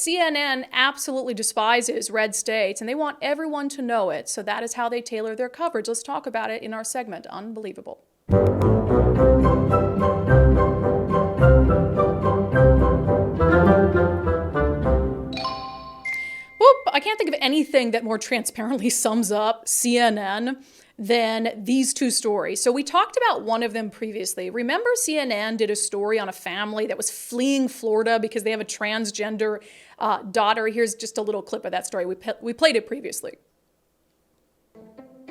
CNN absolutely despises red states, and they want everyone to know it. So that is how they tailor their coverage. Let's talk about it in our segment, Unbelievable. Whoop, I can't think of anything that more transparently sums up CNN than these two stories. So we talked about one of them previously. Remember, CNN did a story on a family that was fleeing Florida because they have a transgender daughter. Here's just a little clip of that story. We played it previously.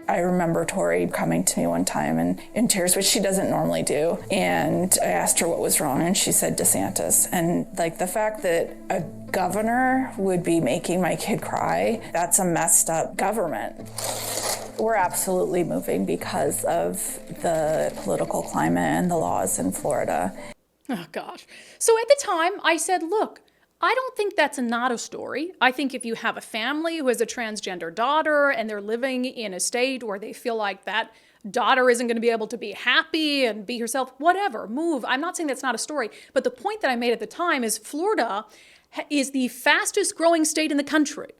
I remember Tori coming to me one time and in tears, which she doesn't normally do. And I asked her what was wrong, and she said DeSantis. And like the fact that a governor would be making my kid cry, that's a messed up government. We're absolutely moving because of the political climate and the laws in Florida. Oh, gosh. So at the time, I said, look, I don't think that's not a story. I think if you have a family who has a transgender daughter and they're living in a state where they feel like that daughter isn't going to be able to be happy and be herself, whatever, move. I'm not saying that's not a story. But the point that I made at the time is Florida is the fastest growing state in the country.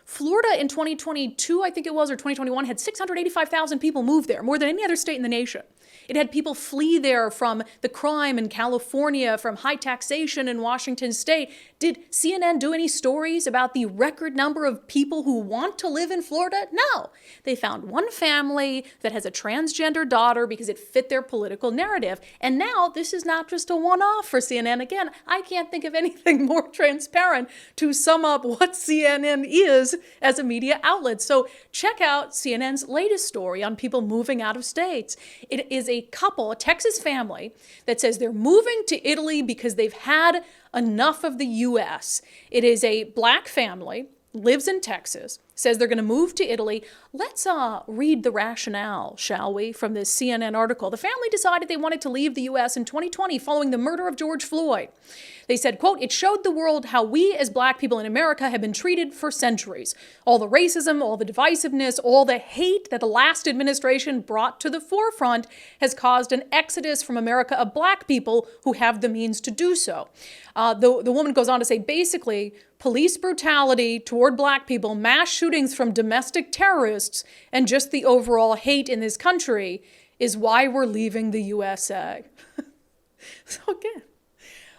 Florida in 2022, I think it was, or 2021, had 685,000 people move there, more than any other state in the nation. It had people flee there from the crime in California, from high taxation in Washington state. Did CNN do any stories about the record number of people who want to live in Florida? No. They found one family that has a transgender daughter because it fit their political narrative. And now this is not just a one-off for CNN. Again, I can't think of anything more transparent to sum up what CNN is as a media outlet. So check out CNN's latest story on people moving out of states. It is a couple, a Texas family, that says they're moving to Italy because they've had enough of the U.S. It is a black family, lives in Texas, says they're going to move to Italy. Let's read the rationale, shall we, from this CNN article. The family decided they wanted to leave the U.S. in 2020 following the murder of George Floyd. They said, quote, "It showed the world how we as black people in America have been treated for centuries. All the racism, all the divisiveness, all the hate that the last administration brought to the forefront has caused an exodus from America of black people who have the means to do so." The woman goes on to say, basically, police brutality toward black people, mass shootings from domestic terrorists, and just the overall hate in this country is why we're leaving the USA. So again,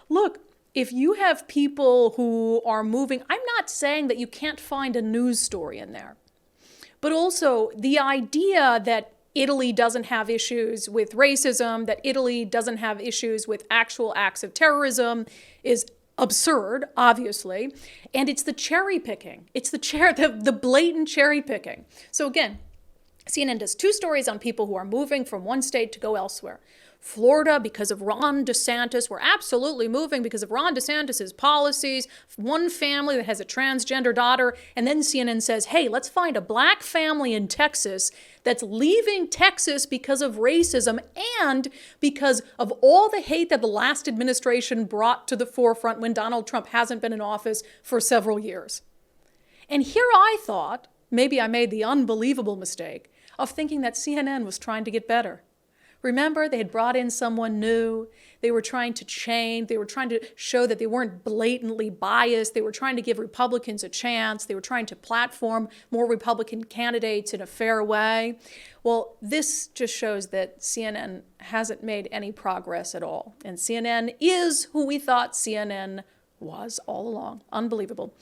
look, if you have people who are moving, I'm not saying that you can't find a news story in there, but also the idea that Italy doesn't have issues with racism, that Italy doesn't have issues with actual acts of terrorism is absurd, obviously. And it's the cherry picking. It's the blatant cherry picking. So again, CNN does two stories on people who are moving from one state to go elsewhere. Florida, because of Ron DeSantis, we're absolutely moving because of Ron DeSantis's policies, one family that has a transgender daughter, and then CNN says, hey, let's find a black family in Texas that's leaving Texas because of racism and because of all the hate that the last administration brought to the forefront when Donald Trump hasn't been in office for several years. And here I thought, maybe I made the unbelievable mistake of thinking that CNN was trying to get better. Remember, they had brought in someone new. They were trying to change. They were trying to show that they weren't blatantly biased. They were trying to give Republicans a chance. They were trying to platform more Republican candidates in a fair way. Well, this just shows that CNN hasn't made any progress at all. And CNN is who we thought CNN was all along. Unbelievable.